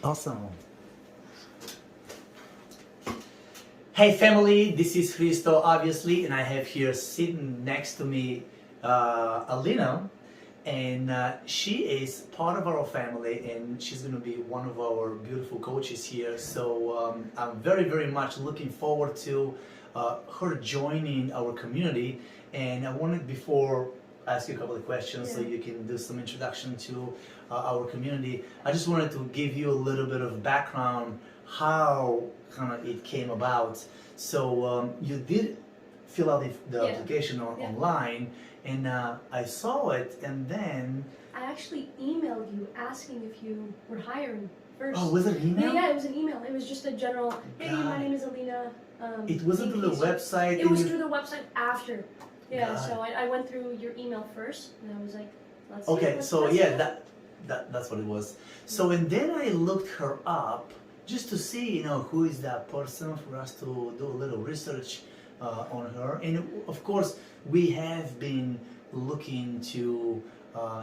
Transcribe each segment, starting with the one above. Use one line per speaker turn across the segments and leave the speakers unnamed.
Awesome. Hey family, this is Christo obviously, and I have here sitting next to me Alina, and she is part of our family, and she's going to be one of our beautiful coaches here. So I'm very much looking forward to her joining our community. And I wanted, before I ask you a couple of questions, so you can do some introduction to our community, I just wanted to give you a little bit of background how kind of it came about. So you did fill out the application online, and I saw it, and then
I actually emailed you asking if you were hiring first.
Oh, was it an email?
Yeah, it was an email. It was just a general, hey, my name is Alina.
It wasn't through the website?
It was through the website after. Yeah, so I went through your email first, and I was like, let's see.
Okay, so yeah, that's what it was. So, and then I looked her up just to see, you know, who is that person, for us to do a little research on her. And of course, we have been looking to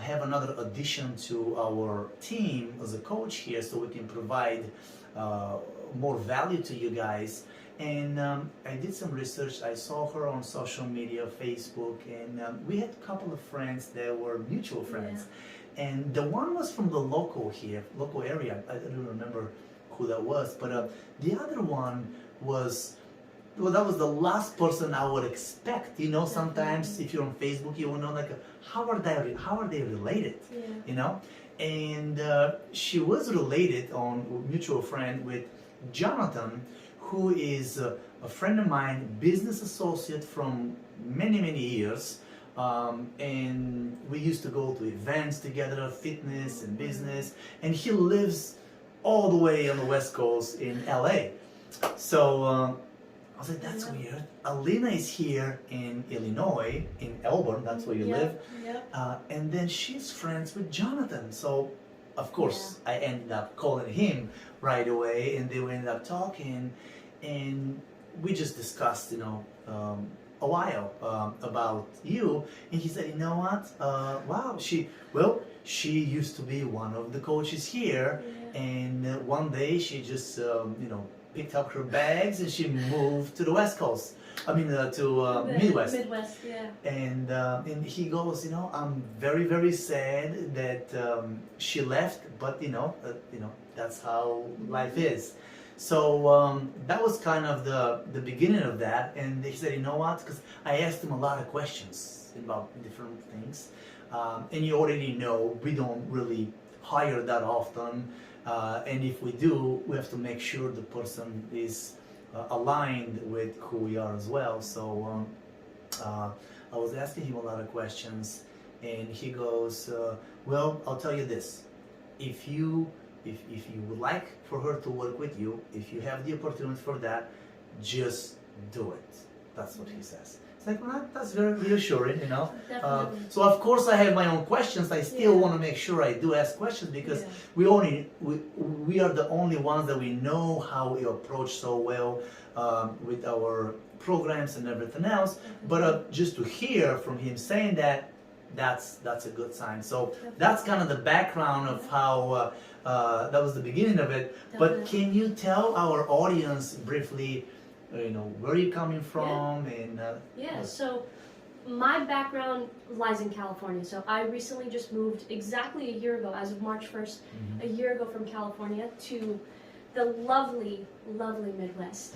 have another addition to our team as a coach here, so we can provide more value to you guys. And I did some research. I saw her on social media, Facebook, and we had a couple of friends that were mutual friends. And the one was from the local area. I don't remember who that was, but the other one was, well, that was the last person I would expect. You know, sometimes if you're on Facebook, you will know, like, how are they related? You know, and she was related, on mutual friend, with Jonathan, who is a friend of mine, business associate from many years. And we used to go to events together, fitness and business, and he lives all the way on the West Coast in LA. So I was like, that's weird. Alina is here in Illinois, in Elburn, that's where you live. And then she's friends with Jonathan. So of course I ended up calling him right away, and they ended up talking, and we just discussed, you know, a while about you, and he said, you know what, wow, she used to be one of the coaches here, and one day she just you know, picked up her bags and she moved to the West Coast, I mean to Midwest. And he goes, you know, I'm very sad that she left, but you know that's how life is. So that was kind of the beginning of that. And he said, you know what, because I asked him a lot of questions about different things, and you already know we don't really hire that often, and if we do, we have to make sure the person is aligned with who we are as well. So I was asking him a lot of questions, and he goes, well, I'll tell you this, if you would like for her to work with you, if you have the opportunity for that, just do it. That's what he says. It's like, well, that's very reassuring, you know. So of course I have my own questions. I still want to make sure I do ask questions, because we are the only ones that we know how we approach so well with our programs and everything else. But just to hear from him saying that, that's a good sign. So that's kind of the background of how that was the beginning of it. But can you tell our audience briefly, you know, where you're coming from? And
so my background lies in California. So I recently just moved exactly a year ago, as of March 1st, a year ago, from California to the lovely Midwest.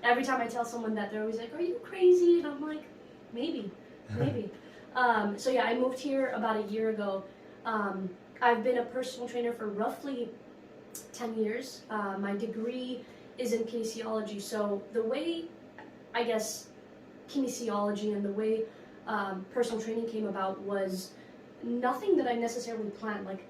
Every time I tell someone that, they're always like, are you crazy? And I'm like, maybe. So yeah, I moved here about a year ago. I've been a personal trainer for roughly 10 years. My degree is in kinesiology, so the way, I guess, kinesiology and the way personal training came about was nothing that I necessarily planned. Like,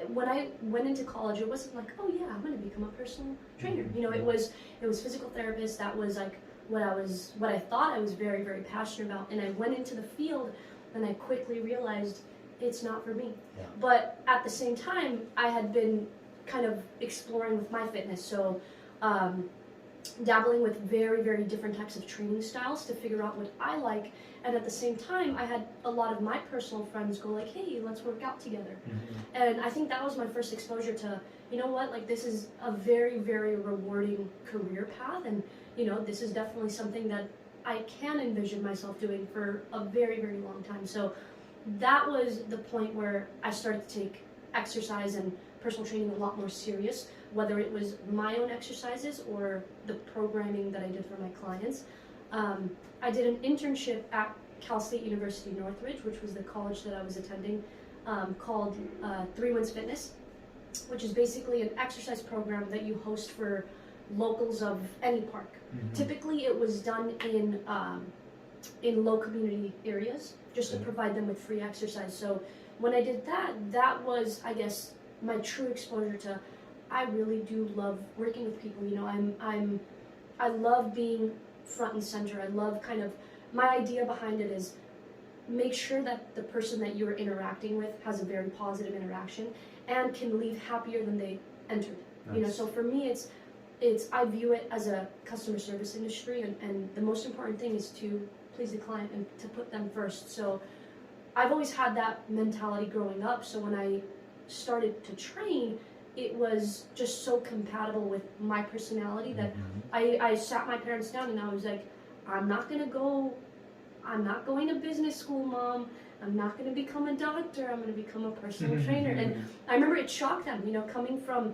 when I went into college, it wasn't like, oh yeah, I'm going to become a personal trainer. You know, it was physical therapist. That was like what I thought I was very passionate about. And I went into the field, and I quickly realized it's not for me. But at the same time, I had been kind of exploring with my fitness, so dabbling with very different types of training styles to figure out what I like. And at the same time, I had a lot of my personal friends go like, hey, let's work out together. And I think that was my first exposure to, you know what, like this is a very, very rewarding career path, and you know, this is definitely something that I can envision myself doing for a very, very long time. So that was the point where I started to take exercise and personal training a lot more serious, whether it was my own exercises or the programming that I did for my clients. I did an internship at Cal State University Northridge, which was the college that I was attending, called 3 Winds Fitness, which is basically an exercise program that you host for locals of any park.
Mm-hmm.
Typically, it was done in low community areas, just to provide them with free exercise. So when I did that, that was, I guess, my true exposure to, I really do love working with people. You know, I love being front and center. I love kind of, my idea behind it is make sure that the person that you're interacting with has a very positive interaction and can leave happier than they entered. Nice. You know, so for me, it's I view it as a customer service industry, and the most important thing is to please the client and to put them first. So I've always had that mentality growing up. So when I started to train, it was just so compatible with my personality that I sat my parents down and I was like, I'm not going to business school, Mom. I'm not going to become a doctor. I'm going to become a personal trainer. And I remember it shocked them, you know, coming from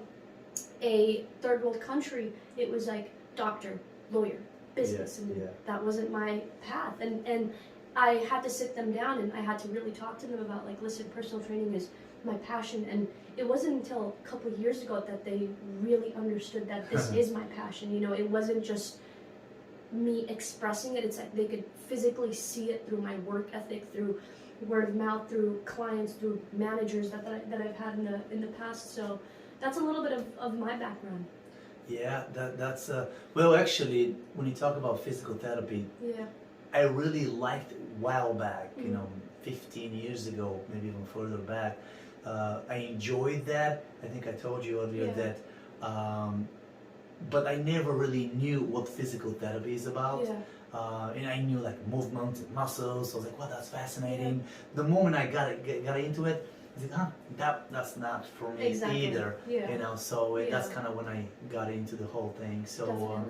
a third world country, it was like doctor, lawyer, business, and that wasn't my path. And I had to sit them down and I had to really talk to them about, like, listen, personal training is my passion. And it wasn't until a couple of years ago that they really understood that this is my passion. You know, it wasn't just me expressing it. It's like they could physically see it through my work ethic, through word of mouth, through clients, through managers that I've had in the past. So that's a little bit of my background.
Yeah, that's well, actually, when you talk about physical therapy, I really liked it a while back, you know, 15 years ago, maybe even further back. I enjoyed that. I think I told you earlier that, but I never really knew what physical therapy is about. And I knew like movement and muscles. So I was like, wow, that's fascinating. The moment I got into it, I was like, that's not for me either. You know, so that's kind of when I got into the whole thing. So,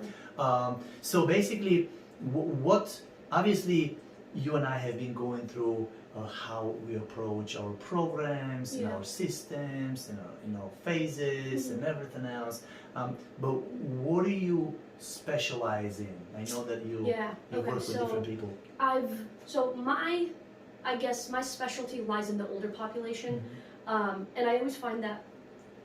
so basically, what obviously you and I have been going through how we approach our programs and our systems and our phases and everything else. But what do you specialize in? I know that you work with different people. I guess my specialty lies in the older population, and I always find that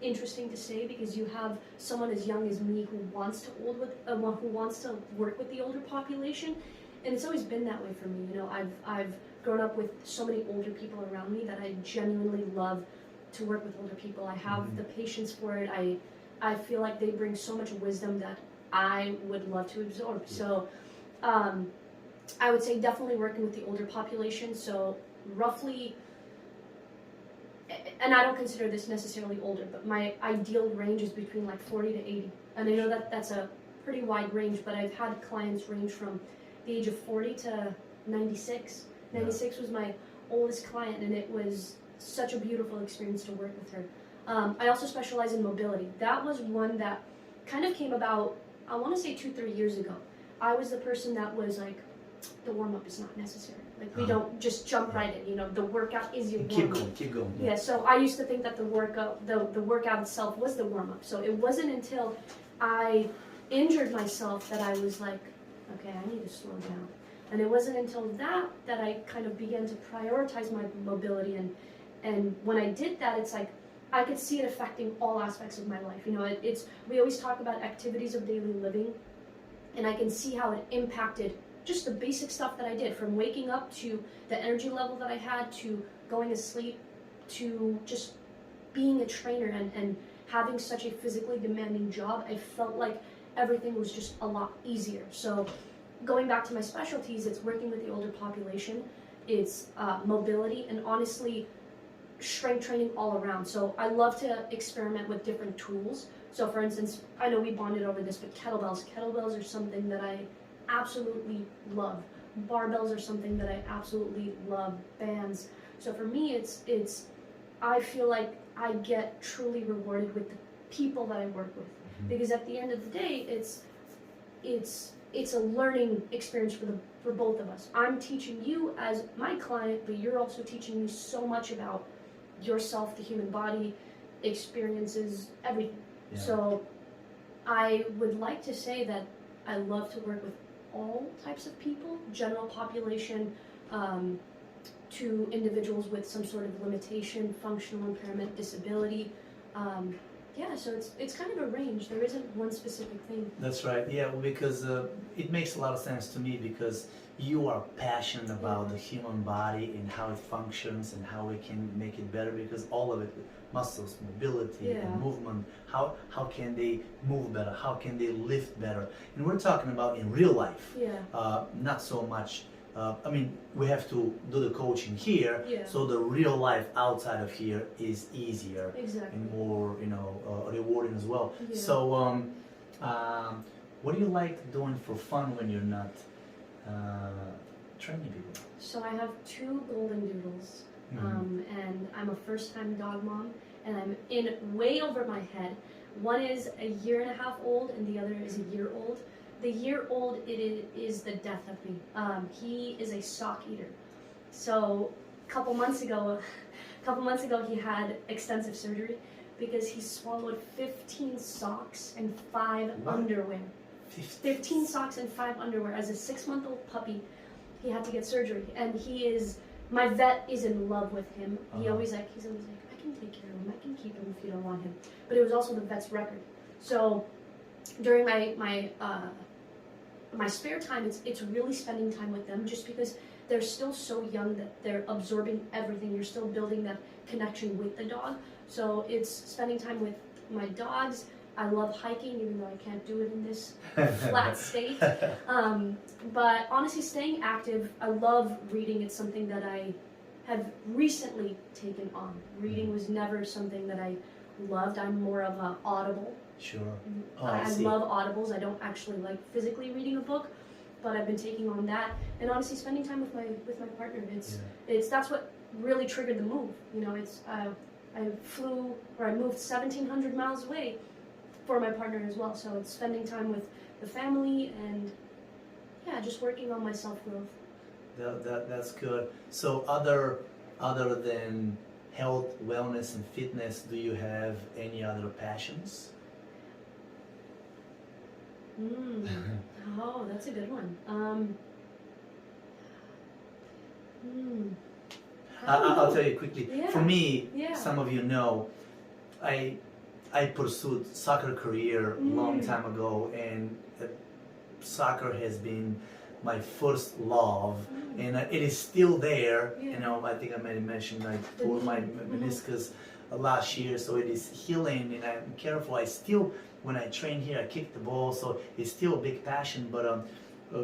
interesting to say because you have someone as young as me who wants to work with the older population, and it's always been that way for me. You know, I've grown up with so many older people around me that I genuinely love to work with older people. I have the patience for it. I feel like they bring so much wisdom that I would love to absorb. So I would say definitely working with the older population. So roughly, and I don't consider this necessarily older, but my ideal range is between like 40 to 80. And I know that that's a pretty wide range, but I've had clients range from the age of 40 to 96. 96 was my oldest client, and it was such a beautiful experience to work with her. I also specialize in mobility. That was one that kind of came about, I want to say 2-3 years ago. I was the person that was like, the warm-up is not necessary. Like, we don't just jump right in, you know, the workout is your warm-up. Keep going. Yeah, so I used to think that the workout itself was the warm-up. So it wasn't until I injured myself that I was like, okay, I need to slow down. And it wasn't until that I kind of began to prioritize my mobility, and when I did that, it's like I could see it affecting all aspects of my life. You know, we always talk about activities of daily living, and I can see how it impacted just the basic stuff that I did, from waking up to the energy level that I had, to going to sleep, to just being a trainer and having such a physically demanding job. I felt like everything was just a lot easier. So going back to my specialties, it's working with the older population, it's mobility, and honestly, strength training all around. So I love to experiment with different tools. So for instance, I know we bonded over this, but kettlebells are something that I absolutely love. Barbells are something that I absolutely love. Bands. So for me, it's I feel like I get truly rewarded with
people that I work with, because at the end of the day, it's a learning experience for both of us. I'm teaching you as my client, but you're also teaching me so much about yourself, the human body, experiences, everything.
Yeah.
So I would like to say that I love to work with all types of people, general population, to individuals with some sort of limitation, functional impairment, disability. Yeah, so it's kind of a range. There isn't one specific thing.
That's right. Yeah, because it makes a lot of sense to me because you are passionate about the human body and how it functions and how we can make it better, because all of it, muscles, mobility, and movement, how can they move better? How can they lift better? And we're talking about in real life.
Yeah.
Not so much. I mean, we have to do the coaching here,
Yeah.
so the real life outside of here is easier
Exactly.
and more, rewarding as well.
Yeah.
So, what do you like doing for fun when you're not training people?
So I have 2 golden doodles, and I'm a first-time dog mom, and I'm in way over my head. One is a 1.5 old, and the other is a year old. The year-old, it is the death of me. He is a sock eater. So a couple months ago, he had extensive surgery because he swallowed 15 socks and 5 underwear. 15 socks and 5 underwear. As a 6-month-old puppy, he had to get surgery, and my vet is in love with him. He's always like, I can take care of him. I can keep him if you don't want him. But it was also the vet's record. So during my spare time, it's really spending time with them, just because they're still so young that they're absorbing everything. You're still building that connection with the dog. So it's spending time with my dogs. I love hiking, even though I can't do it in this flat state. But honestly, staying active, I love reading. It's something that I have recently taken on. Reading was never something that I loved. I'm more of an audible.
Sure.
I love audibles. I don't actually like physically reading a book, but I've been taking on that, and honestly, spending time with my partner. That's what really triggered the move. I moved 1,700 miles away for my partner as well. So it's spending time with the family and just working on my self-growth.
That's good. So other than health, wellness, and fitness, do you have any other passions?
Oh, that's a good one.
I'll tell you quickly.
Yeah.
For me,
Yeah.
some of you know, I pursued soccer career a long time ago, and soccer has been my first love, and it is still there.
Yeah.
I think I might have mentioned I tore my meniscus last year, so it is healing, and I'm careful. I still, when I train here, I kick the ball, so it's still a big passion. But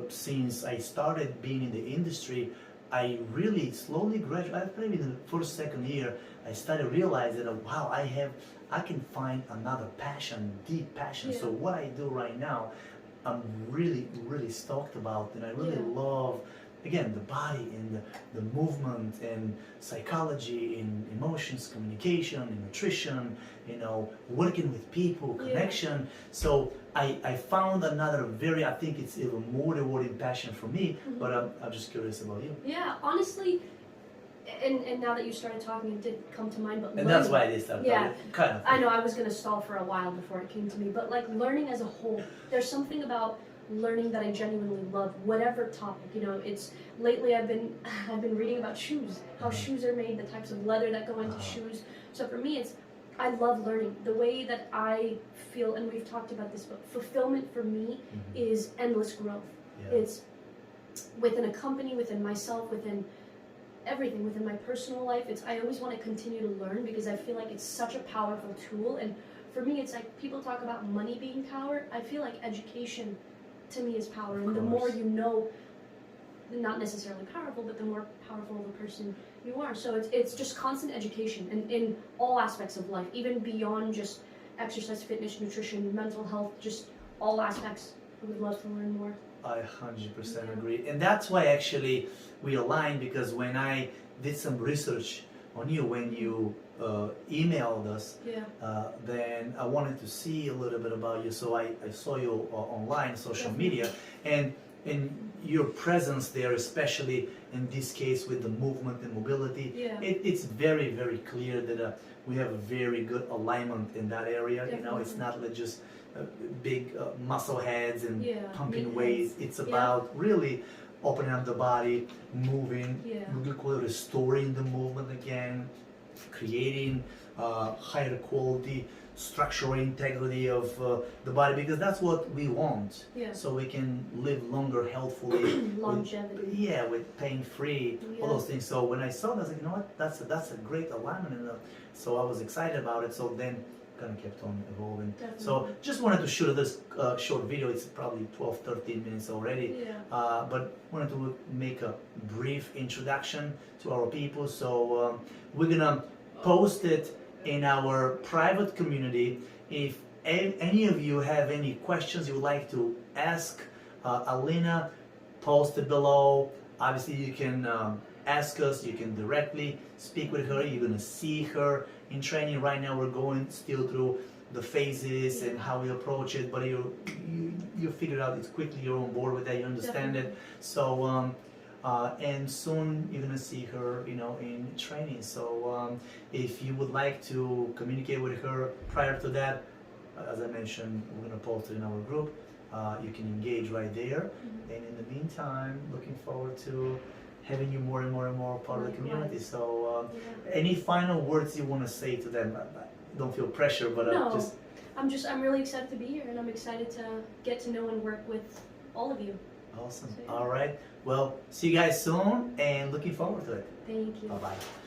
since I started being in the industry, I really slowly graduated. Maybe in the first, second year, I started realizing that wow, I can find another passion, deep passion.
Yeah.
So what I do right now, I'm really, really stoked about, and I really love, again, the body and the movement and psychology and emotions, communication and nutrition, working with people, connection. So I found another I think it's even more rewarding passion for me, but I'm just curious about you.
Yeah, honestly, and now that you started talking, it did come to mind, but
And that's why I did stuff.
Yeah,
kind of.
I know I was going to stall for a while before it came to me, but like learning as a whole, there's something about learning that I genuinely love, whatever topic. It's lately I've been reading about shoes, how shoes are made, the types of leather that go into shoes. So for me, I love learning. The way that I feel, and we've talked about this, but fulfillment for me is endless growth.
Yeah.
It's within a company, within myself, within everything, within my personal life. I always want to continue to learn because I feel like it's such a powerful tool. And for me, it's like people talk about money being power. I feel like education to me is power. And the more you know, not necessarily powerful, but the more powerful the person you are. So it's just constant education in all aspects of life, even beyond just exercise, fitness, nutrition, mental health, just all aspects. I would love to learn more.
I 100% agree. And that's why actually we aligned, because when I did some research on you when you emailed us.
Yeah.
Then I wanted to see a little bit about you. So I saw you online, social media, and your presence there, especially in this case with the movement and mobility,
Yeah.
it's very, very clear that we have a very good alignment in that area. You know, it's not like just big muscle heads and
Yeah,
pumping
meatheads.
weights. It's about really opening up the body, moving,
Yeah.
we could call it restoring the movement again, creating higher quality structural integrity of the body, because that's what we want.
Yeah.
So we can live longer, healthfully,
Longevity.
with pain free, all
Yeah.
those things. So when I saw that, I was like, you know what, that's a great alignment, and so I was excited about it. So then kind of kept on evolving.
Definitely.
So just wanted to shoot this short video. It's probably 12-13 minutes already.
Yeah.
But wanted to make a brief introduction to our people. So we're gonna post it in our private community. If any of you have any questions you would like to ask Alina, post it below. Obviously you can ask us, you can directly speak with her. You're gonna see her in training. Right now we're going still through the phases and how we approach it, but you figure out it quickly. You're on board with that, you understand
Definitely.
it. So and soon you're gonna see her, you know, in training. So if you would like to communicate with her prior to that, as I mentioned, we're gonna post it in our group. You can engage right there. And in the meantime, looking forward to having you more and more and more part of the community. So any final words you want to say to them? Don't feel pressure, but
No.
just
I'm really excited to be here, and I'm excited to get to know and work with all of you.
awesome.
So, yeah.
All right. Well, see you guys soon, and looking forward to it.
Thank you.
Bye bye.